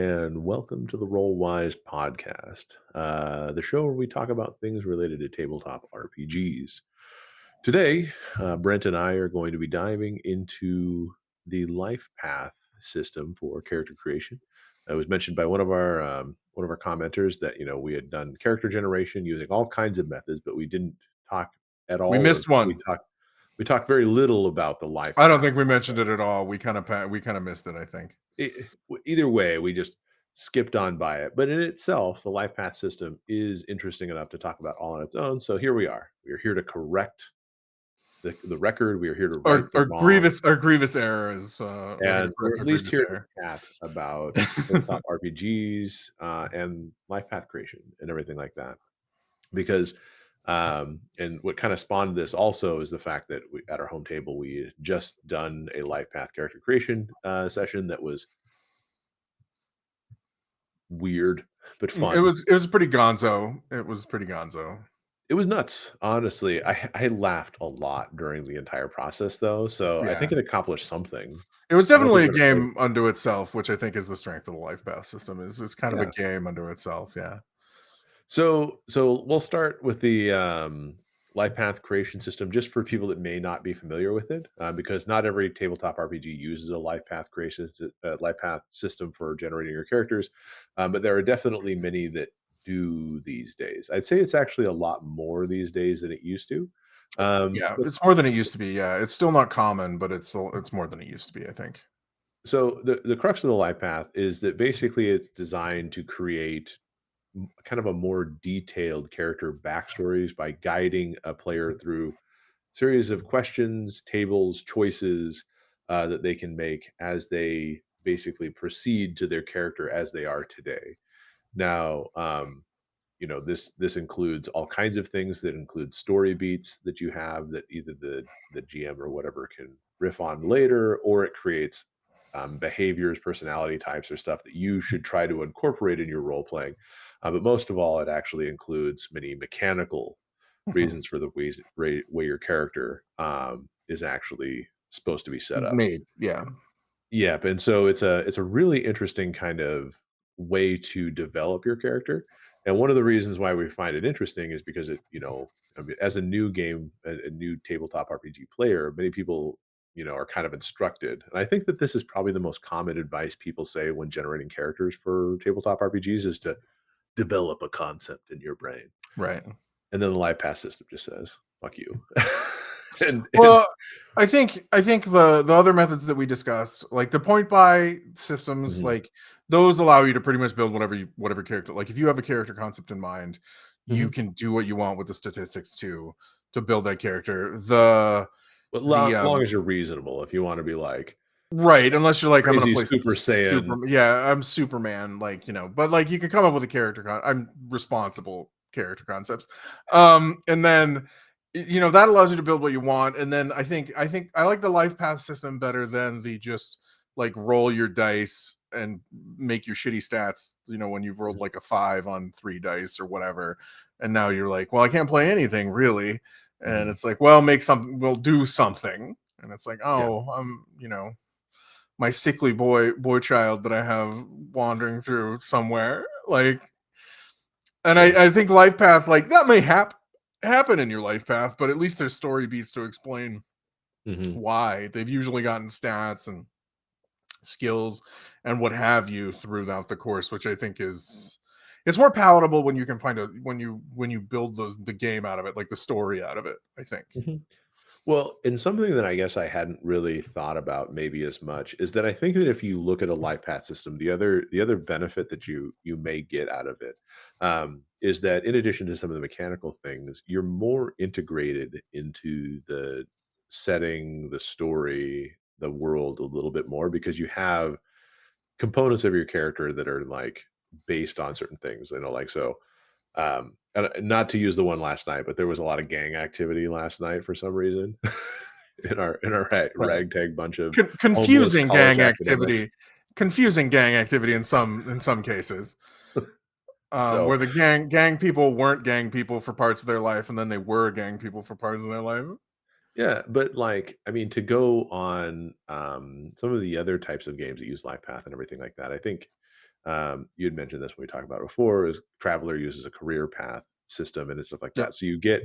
and welcome to the Roll-Wise podcast, the show where we talk about things related to tabletop RPGs. Today, Brent and I are going to be diving into the Lifepath system for character creation. It was mentioned by one of our commenters that we had done character generation using all kinds of methods, but we didn't talk at We all, or missed we one. talked very little about the I don't Lifepath. think we mentioned it at all. We kind of missed it, I think. Either way, we just skipped on by it. But in itself, the life path system is interesting enough to talk about all on its own. So here we are. We are here to correct the record. We are here to right Our the our wrong. grievous our grievous error is we're here to And we're correct at our least grievous here error. to chat about tabletop RPGs and life path creation and everything like that. Because and what kind of spawned this also is the fact that at our home table we had just done a life path character creation session that was weird but fun. It was pretty gonzo. It was pretty gonzo. It was nuts, honestly. I laughed a lot during the entire process, though, so I think Yeah. it accomplished something. It was I don't think definitely a we're gonna play. game unto itself, which I think is the strength of the life path system. Is it's kind of a Yeah. game unto itself, yeah. So we'll start with the, life path creation system just for people that may not be familiar with it, because not every tabletop RPG uses a life path life path system for generating your characters, but there are definitely many that do these days. I'd say it's actually a lot more these days than it used to, Yeah, but it's more than it used to be. Yeah, it's still not common, but it's more than it used to be, I think. so the crux of the life path is that basically it's designed to create kind of a more detailed character backstories by guiding a player through series of questions, tables, choices that they can make as they basically proceed to their character as they are today. Now, this includes all kinds of things that include story beats that you have that either the GM or whatever can riff on later, or it creates behaviors, personality types, or stuff that you should try to incorporate in your role playing. But most of all, it actually includes many mechanical Mhm. reasons for the way your character is actually supposed to be set up. Made, yeah. Yep, and so it's a really interesting kind of way to develop your character, and one of the reasons why we find it interesting is because I mean, as a new game, a new tabletop RPG player, many people, are kind of instructed, and I think that this is probably the most common advice people say when generating characters for tabletop RPGs is to develop a concept in your brain, Right. and then the life path system just says, "Fuck you." And Well, I think the other methods that we discussed, like the point buy systems, Mhm, like those allow you to pretty much build whatever character. Like if you have a character concept in mind, you mhm. can do what you want with the statistics to build that character. The But the long as you're reasonable, if you wanna be like Right, unless you're like, I'm gonna crazy play Super Saiyan. yeah, I'm Superman, like, but like you can come up with a I'm responsible character concepts. And then that allows you to build what you want. And then I think I like the life path system better than the just like roll your dice and make your shitty stats, when you've rolled Mhm, like a 5 on 3 dice or whatever. And now you're like, well, I can't play anything really. And mhm. it's like, well, make something, we'll do something. And it's like, Yeah, oh, my sickly boy child that I have wandering through somewhere. Like, and yeah. I think life path, like that may happen in your life path, but at least there's story beats to explain Mhm. why. They've usually gotten stats and skills and what have you throughout the course, which I think is it's more palatable when you can find a when you build the game out of it, like the story out of it, I think. Mhm. Well, and something that I guess I hadn't really thought about maybe as much is that I think that if you look at a life path system, the other benefit that you may get out of it, is that in addition to some of the mechanical things, you're more integrated into the setting, the story, the world a little bit more because you have components of your character that are like based on certain things, like so. And not to use the one last night, but there was a lot of gang activity last night for some reason in our Right. ragtag bunch of homeless Confusing college gang academics. activity. Confusing gang activity in some cases. So Where the gang people weren't gang people for parts of their life, and then they were gang people for parts of their life. yeah, but like I mean, to go on some of the other types of games that use life path and everything like that, I think You had mentioned this when we talked about it before, is Traveler uses a career path system and stuff like Yep. that. So you get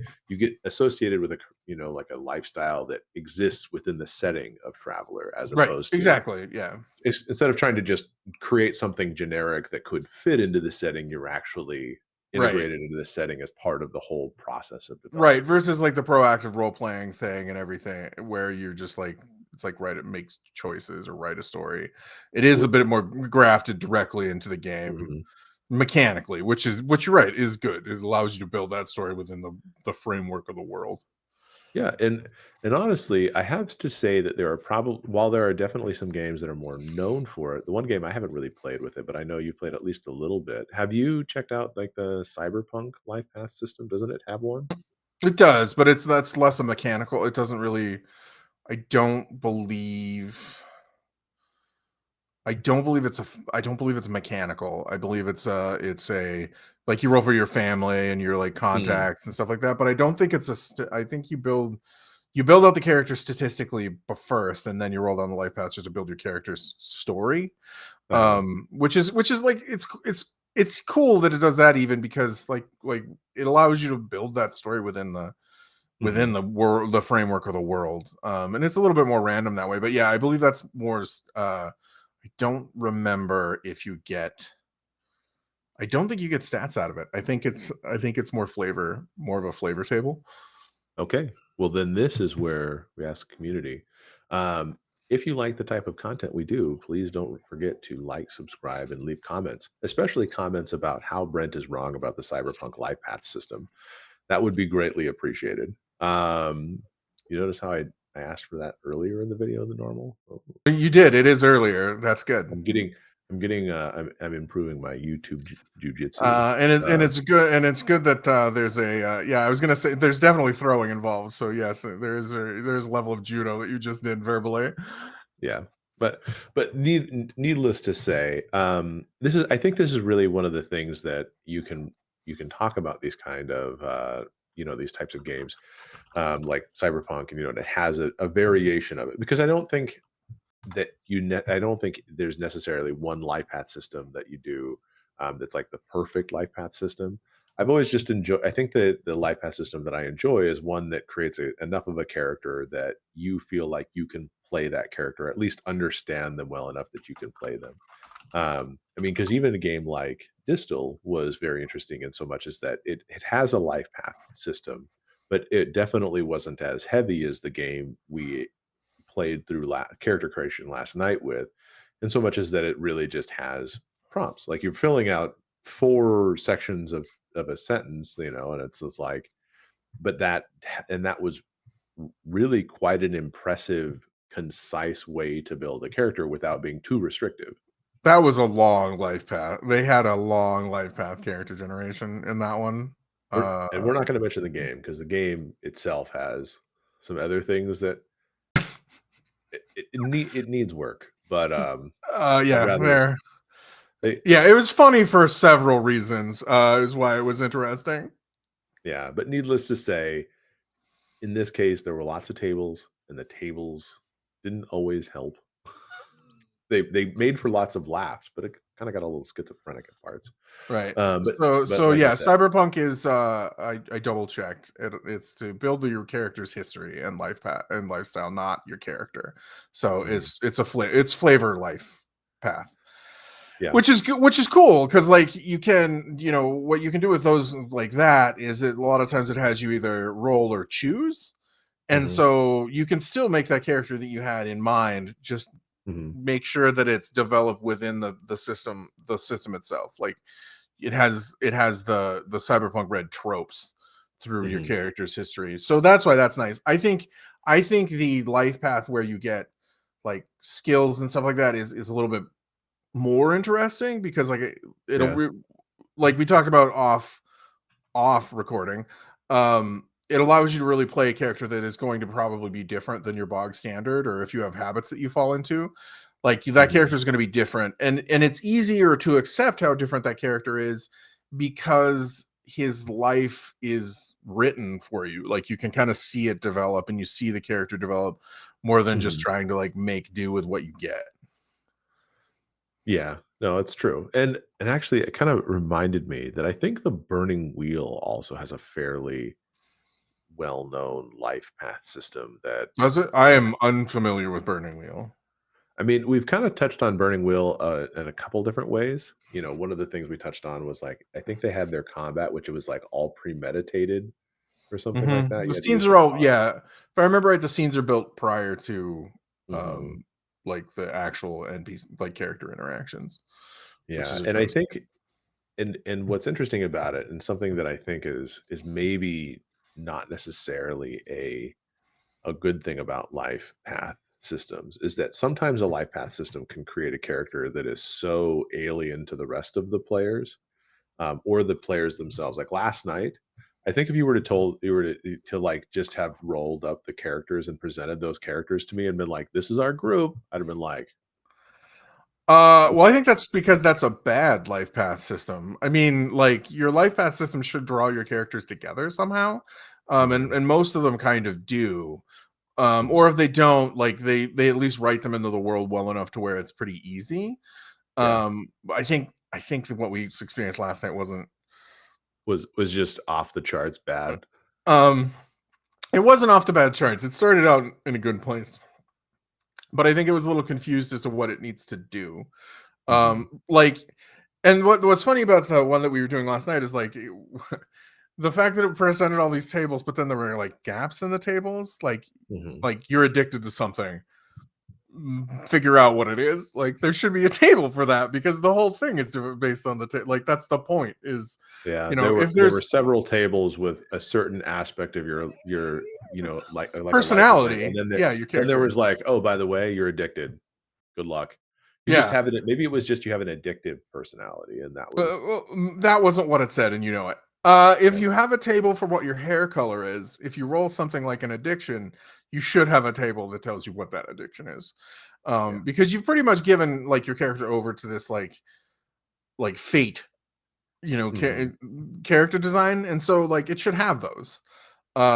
associated with like a lifestyle that exists within the setting of Traveler, as Right. opposed to Exactly. Yeah. instead of trying to just create something generic that could fit into the setting, you're actually Right. integrated into the setting as part of the whole process of Right, development. versus like the proactive role playing thing and everything where you're just like it's like write it makes choices or write a story. It is a Well, bit more grafted directly into the game mhm. mechanically, which you're right is good. It allows you to build that story within the framework of the world. Yeah, and honestly, I have to say that there are probably while there are definitely some games that are more known for it, the one game I haven't really played with it, but I know you played at least a little bit. Have you checked out like the Cyberpunk Life Path system? Doesn't it have one? It does, but that's less a mechanical. It doesn't really I don't believe I don't believe it's mechanical. I believe it's a like you roll for your family and your like Mm, contacts and stuff like that. But I don't think I think you build out the character statistically but first, and then you roll down the life path just to build your character's story. uh-huh. Which is like it's cool that it does that even because like it allows you to build that story within Mhm. the world the framework of the world. And it's a little bit more random that way. But yeah, I believe that's more I don't remember if you get I don't think you get stats out of it. I think it's more of a flavor table. Okay. Well, then this is where we ask the community. If you like the type of content we do, please don't forget to like, subscribe, and leave comments, especially comments about how Brent is wrong about the Cyberpunk Life Path system. That would be greatly appreciated. You notice how I asked for that earlier in the video than normal? Oh, You did. It is earlier. That's good. I'm getting, I'm improving my YouTube jujitsu. And Uh, it's good that there's a yeah I was gonna say there's definitely throwing involved so yes there's a level of judo that you just did verbally. Yeah, but needless to say, this is I think this is really one of the things that you can talk about these kind of, these types of games, like Cyberpunk, and, it has a variation of it because I don't think there's necessarily one life path system that you do, that's like the perfect life path system. I've always just enjoyed. I think that the life path system that I enjoy is one that creates enough of a character that you feel like you can play that character, at least understand them well enough that you can play them. I mean, because even a game like Distal was very interesting in so much as that it has a life path system, but it definitely wasn't as heavy as the game we played through character creation last night with, and so much as that it really just has prompts. Like you're filling out four sections of a sentence, and it's just like, but that was really quite an impressive, concise way to build a character without being too restrictive. That was a long life path. They had a long life path character generation in that one. We're not going to mention the game because the game itself has some other things that it needs work, but I'd yeah rather there they yeah it was funny for several reasons is why it was interesting. yeah, but needless to say, in this case, there were lots of tables, and the tables didn't always help. They made for lots of laughs, but it kinda got a little schizophrenic at parts. Right. But So like I yeah, said. Cyberpunk is I double checked. It's to build your character's history and life path and lifestyle, not your character. So Mhm. it's flavor life path. Yeah. Which is cool because like you can what you can do with those like that is a lot of times it has you either roll or choose, and Mhm. so you can still make that character that you had in mind, just Mhm. make sure that it's developed within the system itself. Like it has the cyberpunk red tropes through your Mhm. character's history, so that's why that's nice. I think the life path where you get like skills and stuff like that is a little bit more interesting because like it'll Yeah. like we talked about off recording. It allows you to really play a character that is going to probably be different than your bog standard, or if you have habits that you fall into, like that character Mhm. is going to be different, and it's easier to accept how different that character is because his life is written for you. Like you can kind of see it develop, and you see the character develop more than just Mhm. trying to like make do with what you get. Yeah. No, it's true, and actually, it kind of reminded me that I think the Burning Wheel also has a fairly well-known life path system that Does it? I that am unfamiliar with Burning Wheel. I mean, we've kinda touched on Burning Wheel, in a couple different ways. You know, one of the things we touched on was, like, I think they had their combat, which it was, like, all premeditated or something like that. The You had to scenes use are the all, cards. yeah. If I remember right, the scenes are built prior to Mhm. um like the actual NPC like character interactions, which Yeah, is and I interesting. think and what's interesting about it, and something that I think is maybe not necessarily a good thing about life path systems, is that sometimes a life path system can create a character that is so alien to the rest of the players, or the players themselves. Like last night, I think if you were to like just have rolled up the characters and presented those characters to me and been like, "This is our group," I'd have been like, Well, I think that's because that's a bad life path system. I mean, like your life path system should draw your characters together somehow, Mhm, and most of them kind of do. mhm. Or if they don't, like they at least write them into the world well enough to where it's pretty easy. Yeah, I think that what we experienced last night was just off the charts bad. um it wasn't off the bad charts. It started out in a good place, but I think it was a little confused as to what it needs to do. Mhm. Like, and what's funny about the one that we were doing last night is like the fact that it presented all these tables, but then there were like gaps in the tables, Mhm. like you're addicted to something. Figure out what it is. Like there should be a table for that because the whole thing is based on the like that's the point. Is Yeah, if there were there's several tables with a certain aspect of like a life event, and personality, yeah, your then there character, was like, "Oh, by the way, you're addicted. Good luck." You just yeah. have it maybe it was just you have an addictive personality, and that was Well, that wasn't what it said, and you know it. If yeah, you have a table for what your hair color is, if you roll something like an addiction, you should have a table that tells you what that addiction is, yeah. because you've pretty much given like your character over to this like fate, Mhm. character design, and so like it should have those.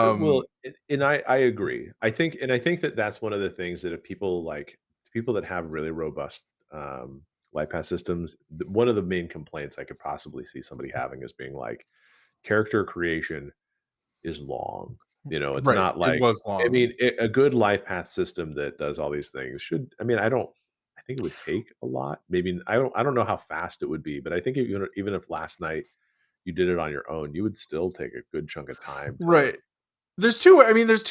Well, Um, and I agree. I think that that's one of the things that if people that have really robust, life path systems, one of the main complaints I could possibly see somebody having is being like, character creation is long. You know, it's right, not it like was I long. mean, a good life path system that does all these things should I mean, I think it would take a lot. Maybe I don't know how fast it would be, but I think even if last night you did it on your own, you would still take a good chunk of time to Right. There's two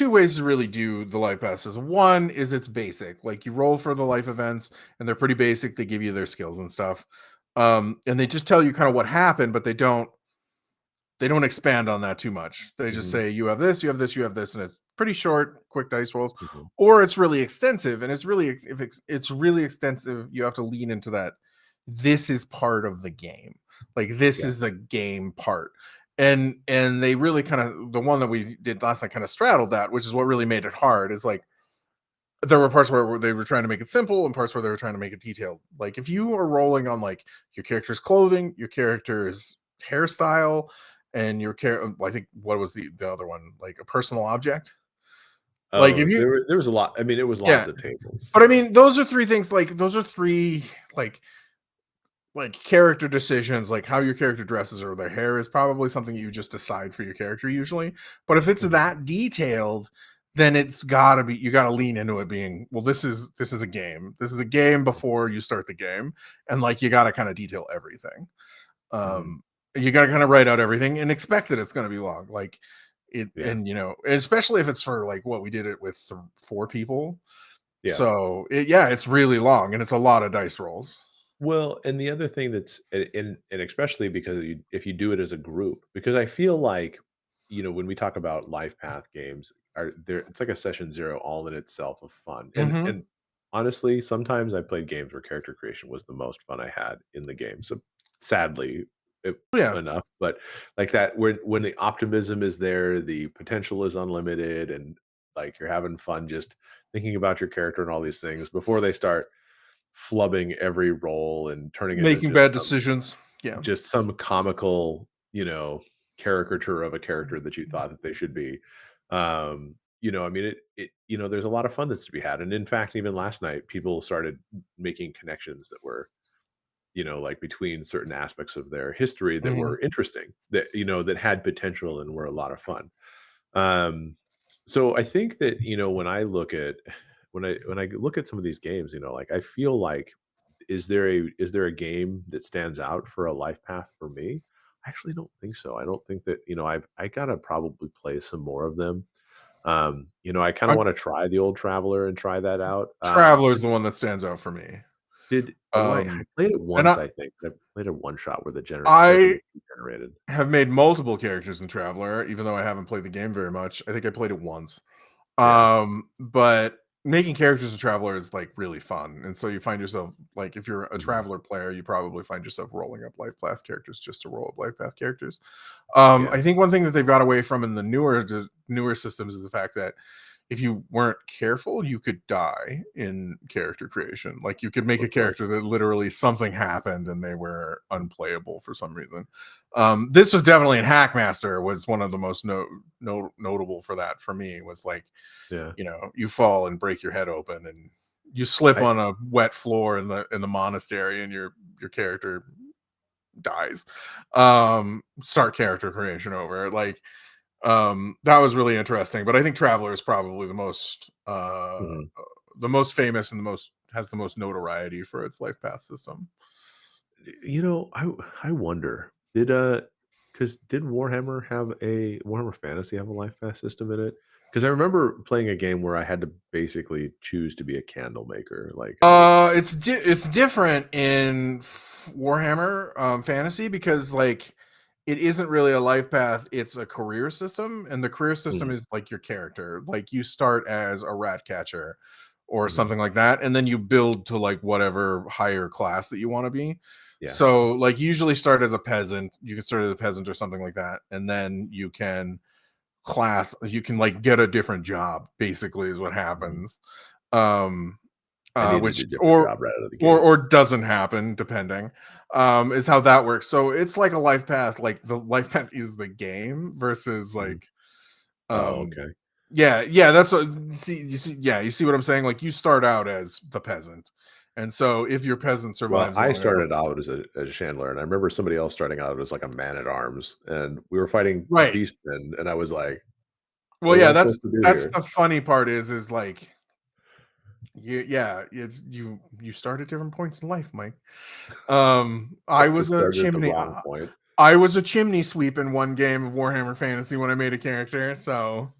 ways to really do the life passes. One is it's basic. Like you roll for the life events and they're pretty basic. They give you their skills and stuff. And they just tell you kind of what happened, but they don't expand on that too much. They just Mhm, say you have this, you have this, you have this, and it's pretty short, quick dice rolls. mhm. Or it's really extensive, and if it's really extensive, you have to lean into that. This is part of the game. Like this Yeah. is a game part. And they really kind of the one that we did last night kind of straddled that, which is what really made it hard. Is like there were parts where they were trying to make it simple and parts where they were trying to make it detailed. Like if you are rolling on like your character's clothing, your character's hairstyle, and I think what was the other one? Like a personal object. Like if Oh, you there was a lot I mean, it was yeah. lots of tables, But I so mean, those are three things, like those are three like character decisions, like how your character dresses or their hair is probably something you just decide for your character usually. But if it's mhm, that detailed, then it's gotta be you gotta lean into it being, well, this is a game. This is a game before you start the game. And like you gotta kind of detail everything. mhm. Um you gotta kind of write out everything and expect that it's gonna be long. Like it Yeah. and especially if it's for like what we did it with four people. Yeah. So yeah, it's really long and it's a lot of dice rolls. Well, and the other thing that's and especially because if you do it as a group, because I feel like, when we talk about life path games, are there it's like a session zero all in itself of fun. Hmm. And honestly, sometimes I played games where character creation was the most fun I had in the game. So sadly, it, Yeah. enough, but like that when the optimism is there, the potential is unlimited, and like you're having fun just thinking about your character and all these things before they start flubbing every role and turning into Making bad decisions. Yeah. just some comical, caricature of a character that you thought that they should be. I mean, there's a lot of fun that's to be had. And in fact, even last night, people started making connections that were like between certain aspects of their history that Mhm. were interesting, that that had potential and were a lot of fun. Um, so I think that when I look at some of these games, like I feel like is there a game that stands out for a life path for me? I actually don't think so. I don't think that I gotta probably play some more of them. I kind of I want to try the old Traveler and try that out. Traveler's the one that stands out for me. Did I Um, played it and once, I think. I played a one shot where the character I was generated. have made multiple characters in Traveler, even though I haven't played the game very much. I think I played it once. Yeah. But making characters in Traveler is like really fun. And so you find yourself like if you're a Mhm. Traveler player, you probably find yourself rolling up life path characters just to roll up life path characters. Yeah. I think one thing that they've got away from in the newer systems is the fact that if you weren't careful, you could die in character creation. Like you could make a Of course. character that literally something happened and they were unplayable for some reason. This was definitely in Hackmaster was one of the most notable for that for me was like, Yeah. you fall and break your head open and you slip I on a wet floor in the monastery and your character dies. Start character creation over. Like that was really interesting, but I think Traveler is probably mhm. the most famous and the most has the most notoriety for its life path system. I wonder, because did Warhammer Fantasy have a life path system in it? Because I remember playing a game where I had to basically choose to be a candle maker, like, It's different in Warhammer Fantasy because like it isn't really a life path; it's a career system, and the career system Mhm, is like your character. Like you start as a rat catcher or mhm, something like that, and then you build to like whatever higher class that you want to be. yeah, So like you usually start as a peasant. You can start as a peasant or something like that, and then you can like get a different job. Basically, is what mhm. happens. Um, I needed which a different job right out of the gate. or doesn't happen depending is how that works. So it's like a life path, like the life path is the game versus Mhm. like Oh, um okay. yeah, that's what you see what I'm saying. Like you start out as the peasant, and so if your peasant Well, survives I long enough, started out as a chandler, and I remember somebody else starting out as, like, a man-at-arms, and we were fighting right. beastmen, and I was like, Well, "What am yeah, I supposed to do that's here?" the funny part is like it's you start at different points in life, Mike. I I was just a started at the chimney. wrong point. I was a chimney sweep in one game of Warhammer Fantasy when I made a character, so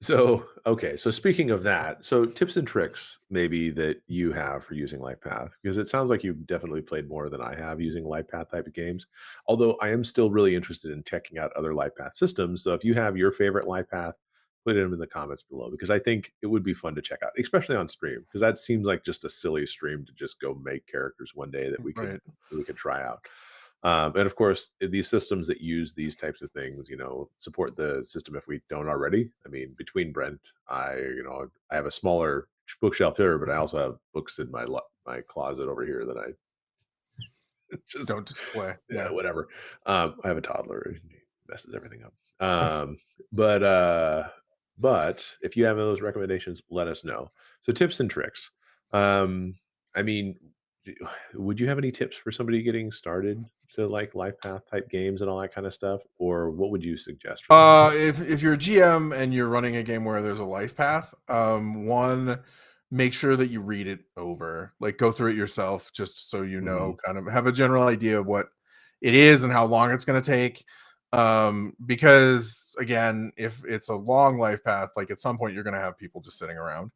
So okay, so speaking of that, so tips and tricks maybe that you have for using LifePath, because it sounds like you've definitely played more than I have using LifePath type of games. Although I am still really interested in checking out other LifePath systems. So if you have your favorite LifePath, put them in the comments below because I think it would be fun to check out, especially on stream, because that seems like just a silly stream to just go make characters one day that we could right. try out. And of course, these systems that use these types of things, support the system if we don't already. I mean, between Brent, I have a smaller bookshelf here, but I also have books in my closet over here that I just Don't display. yeah, Yeah. whatever. I have a toddler; he messes everything up. But if you have those recommendations, let us know. So tips and tricks. Um, I mean, d- would you have any tips for somebody getting started to like life path type games and all that kind of stuff, or what would you suggest for them? If you're a GM and you're running a game where there's a life path, one, make sure that you read it over. Like go through it yourself, just so you know, Hmm. kind of have a general idea of what it is and how long it's going to take. Because again, if it's a long life path, like at some point you're going to have people just sitting around.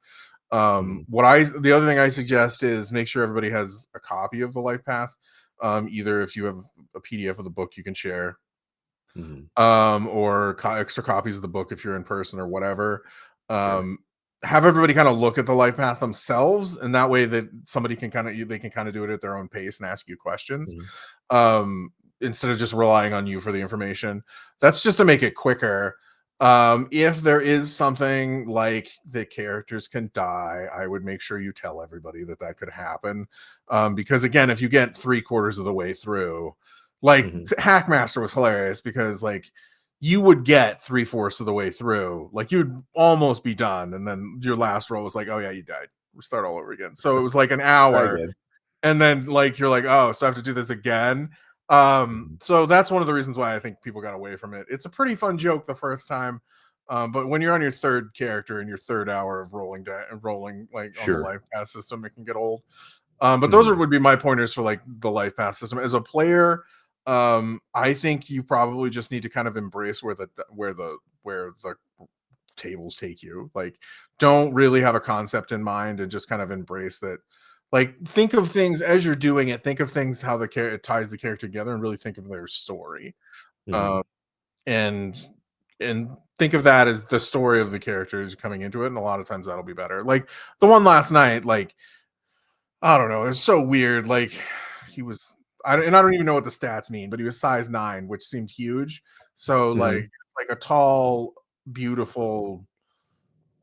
Hmm. The other thing I suggest is make sure everybody has a copy of the life path. Either if you have a PDF of the book you can share, Hmm. or extra copies of the book if you're in person or whatever. Sure. Um, have everybody kind of look at the life path themselves, and that way that somebody can kind of they can kind of do it at their own pace and ask you questions, Hmm. um, instead of just relying on you for the information. That's just to make it quicker. If there is something like the characters can die, I would make sure you tell everybody that that could happen. Because again, if you get 3/4 of the way through, like Hmm. Hackmaster was hilarious because like you would get 3/4 of the way through, like you'd almost be done, and then your last roll was like, oh yeah, you died. Start all over again. So it was like an Try hour. again. and then like you're like, oh, so I have to do this again. Mhm. So that's one of the reasons why I think people got away from it. It's a pretty fun joke the first time, but when you're on your third character and your third hour of rolling like on the Sure. life path system, it can get old. But those Mhm. would be my pointers for like the life path system. As a player, I think you probably just need to kind of embrace where the tables take you. Like, don't really have a concept in mind and just kind of embrace that. Like, think of things as you're doing it. Think of things how it ties the character together, and really think of their story. Um, Mhm. and think of that as the story of the characters coming into it. And a lot of times that'll be better. Like the one last night, like I don't know, it's so weird. Like he was, and I don't even know what the stats mean, but he was size 9, which seemed huge. So Mhm. like a tall, beautiful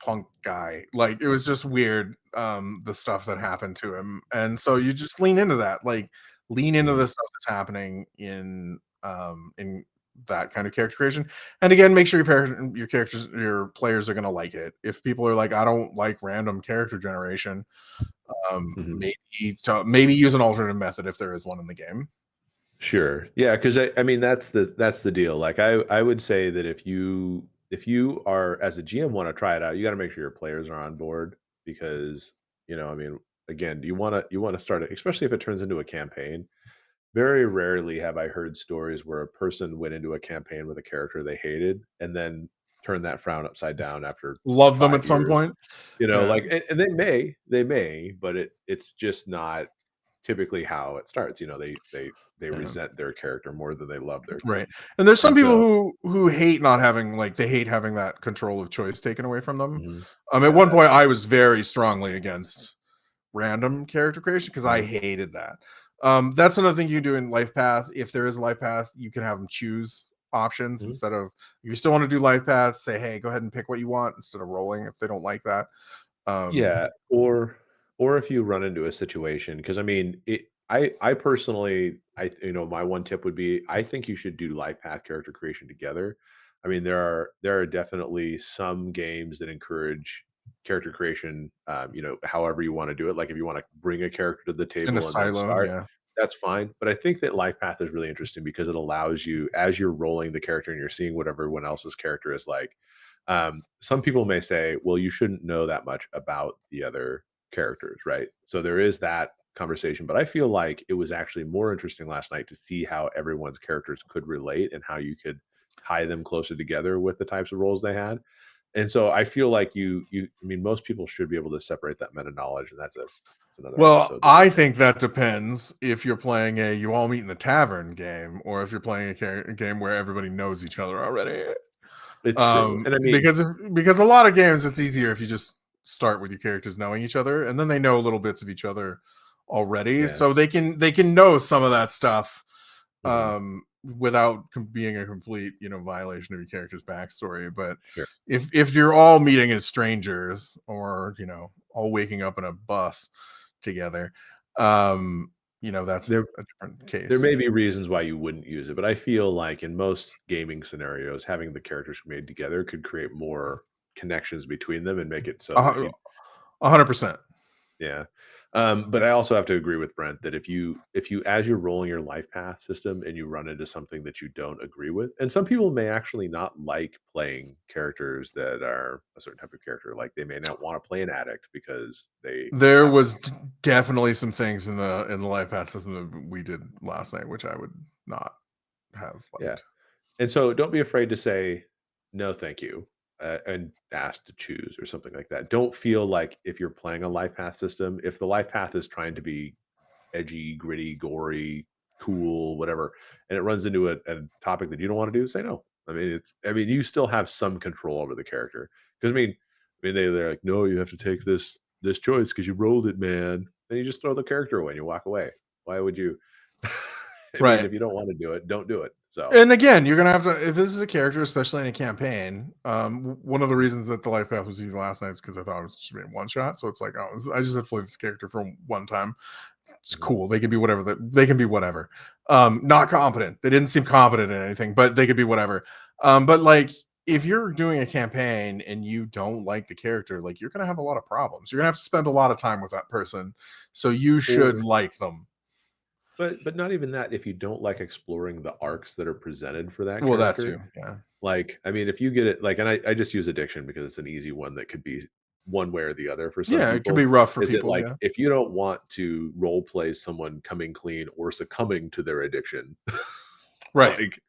punk guy. Like it was just weird, the stuff that happened to him. And so you just lean into that, like lean into Mhm. the stuff that's happening in that kind of character creation. And again, make sure your characters, your players are gonna like it. If people are like, I don't like random character generation, Mhm. maybe use an alternative method if there is one in the game. Sure. Yeah, because I mean, that's the deal. Like, I would say that if you are as a GM wanna try it out, you gotta make sure your players are on board because, I mean, again, you wanna start it especially if it turns into a campaign. Very rarely have I heard stories where a person went into a campaign with a character they hated and then turned that frown upside down after Love them 5 at some years. point. Yeah. Like, and they may, but it's just not typically how it starts. They Yeah. resent their character more than they love their Right. character. And there's some And people so who hate not having like they hate having that control of choice taken away from them. mhm. At Yeah, one that point I was very strongly against random character creation because I uh hated that. That's another thing you can do in life path. If there is a life path, you can have them choose options mhm. instead of if you still want to do life path, say, hey, go ahead and pick what you want instead of rolling if they don't like that. Um, Yeah, or if you run into a situation, because I mean, I personally, my one tip would be, I think you should do life path character creation together. I mean, there are definitely some games that encourage character creation, however you wanna do it. Like, if you wanna bring a character to the in a table and then silo, start, yeah. that's fine, but I think that life path is really interesting because it allows you, as you're rolling the character and you're seeing what everyone else's character is like, some people may say, well, you shouldn't know that much about the other characters, right? So there is that conversation. But I feel like it was actually more interesting last night to see how everyone's characters could relate and how you could tie them closer together with the types of roles they had. And so I feel like I mean, most people should be able to separate that meta knowledge, and that's another Well, episode that we I can. think that depends if you're playing a you all meet in the tavern game or if you're playing a game where everybody knows each other already. It's true, and I mean, Because a lot of games it's easier if you just start with your characters knowing each other and then they know little bits of each other already, yeah, so they can know some of that stuff mhm, without being a complete violation of your character's backstory. But sure. if you're all meeting as strangers or all waking up in a bus together, um that's There a different There case. may be reasons why you wouldn't use it, but I feel like in most gaming scenarios, having the characters made together could create more connections between them and make it so that you 100%. yeah. But I also have to agree with Brent that if you as you're rolling your life path system and you run into something that you don't agree with, and some people may actually not like playing characters that are a certain type of character, like they may not want to play an addict because they There have was definitely some things in the life path system that we did last night, which I would not have yeah. liked. And so don't be afraid to say, no, thank you, and ask to choose or something like that. Don't feel like if you're playing a life path system, if the life path is trying to be edgy, gritty, gory, cool, whatever, and it runs into a topic that you don't want to do, say no. I mean, you still have some control over the character. Because I mean, they're like, no, you have to take this choice because you rolled it, man. Then you just throw the character away and you walk away. Why would you? I mean, Right. if you don't want to do it, don't do it. So And again, you're gonna have to if this is a character, especially in a campaign. One of the reasons that the life path was easy last night is because I thought it was just being one shot. So it's like, oh, I just have to play this character for one time. It's mhm. cool. They can be whatever. They can be whatever. Not competent. They didn't seem competent in anything, but they could be whatever. But like if you're doing a campaign and you don't like the character, like you're gonna have a lot of problems. You're gonna have to spend a lot of time with that person, so you should Or like them. but not even that, if you don't like exploring the arcs that are presented for that Well, that character. too. Yeah. Like, I mean, if you get it like, and I just use addiction because it's an easy one that could be one way or the other for some Yeah, it could be people. rough for Is it people. like Yeah. if you don't want to role play someone coming clean or succumbing to their addiction, Right. like,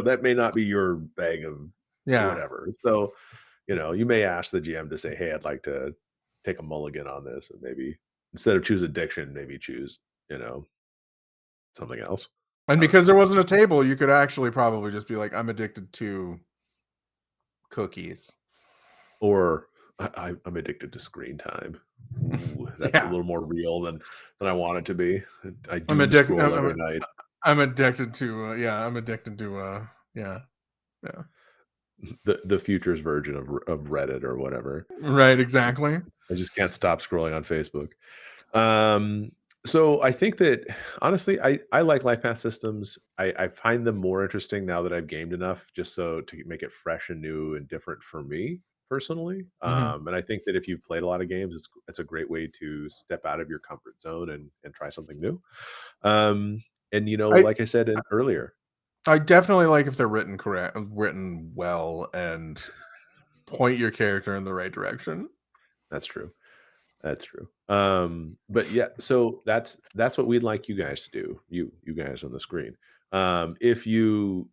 that may not be your bag of Yeah. whatever. So, you may ask the GM to say, "Hey, I'd like to take a mulligan on this," and maybe instead of choose addiction, maybe choose, you know, something else. And I don't because know. there wasn't a table, you could actually probably just be like, I'm addicted to cookies. Or I'm addicted to screen time. Ooh, that's a Yeah. little more real than I want it to be. I I'm doom addicted. scroll every night. I'm addicted to. Yeah, I'm addicted to. Yeah, yeah. The future's version of Reddit or whatever. Right. Exactly. I just can't stop scrolling on Facebook. Um, so I think that honestly, I like life path systems. I find them more interesting now that I've gamed enough, just so to make it fresh and new and different for me personally. Mhm. And I think that if you've played a lot of games, it's a great way to step out of your comfort zone and try something new. And I like I said earlier, I definitely like if they're written correct, written well, and point your character in the right direction. that's true. That's true. But yeah, so that's what we'd like you guys to do. You guys on the screen. If you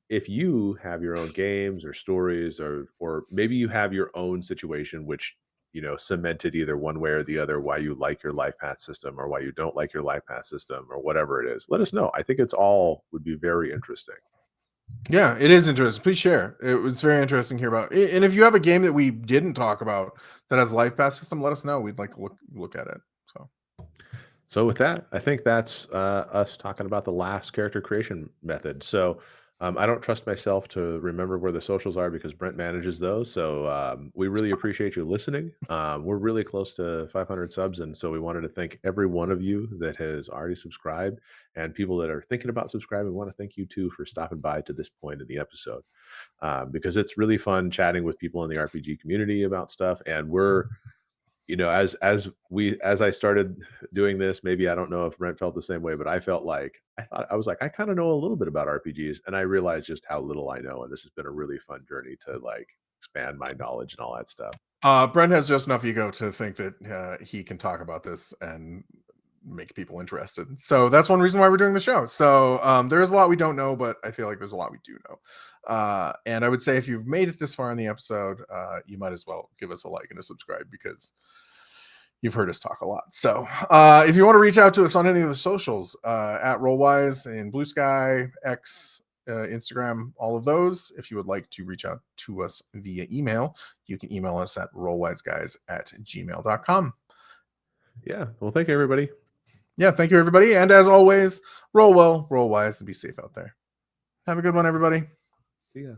have your own games or stories, or maybe you have your own situation which cemented either one way or the other why you like your life path system or why you don't like your life path system or whatever it is, let us know. I think it's all would be very interesting. Yeah, it is interesting. Please share. It was very interesting to hear about. And if you have a game that we didn't talk about that has life path system, let us know. We'd like to look at it. So So with that, I think that's us talking about the last character creation method. So I don't trust myself to remember where the socials are because Brent manages those. So we really appreciate you listening. We're really close to 500 subs, and so we wanted to thank every one of you that has already subscribed, and people that are thinking about subscribing. We want to thank you too for stopping by to this point in the episode, because it's really fun chatting with people in the RPG community about stuff, and we're as I started doing this, maybe I don't know if Brent felt the same way, but I was like, I kind of know a little bit about RPGs, and I realized just how little I know, and this has been a really fun journey to like expand my knowledge and all that stuff. Brent has just enough ego to think that he can talk about this and make people interested. So that's one reason why we're doing the show. So there is a lot we don't know, but I feel like there's a lot we do know. And I would say if you've made it this far in the episode, you might as well give us a like and a subscribe because you've heard us talk a lot. So if you want to reach out to us on any of the socials, at Rollwise and Blue Sky, X, Instagram, all of those. If you would like to reach out to us via email, you can email us at rollwiseguys@gmail.com. Yeah. Well, thank you, everybody. Yeah, thank you, everybody. And as always, roll well, roll wise, and be safe out there. Have a good one, everybody. See ya.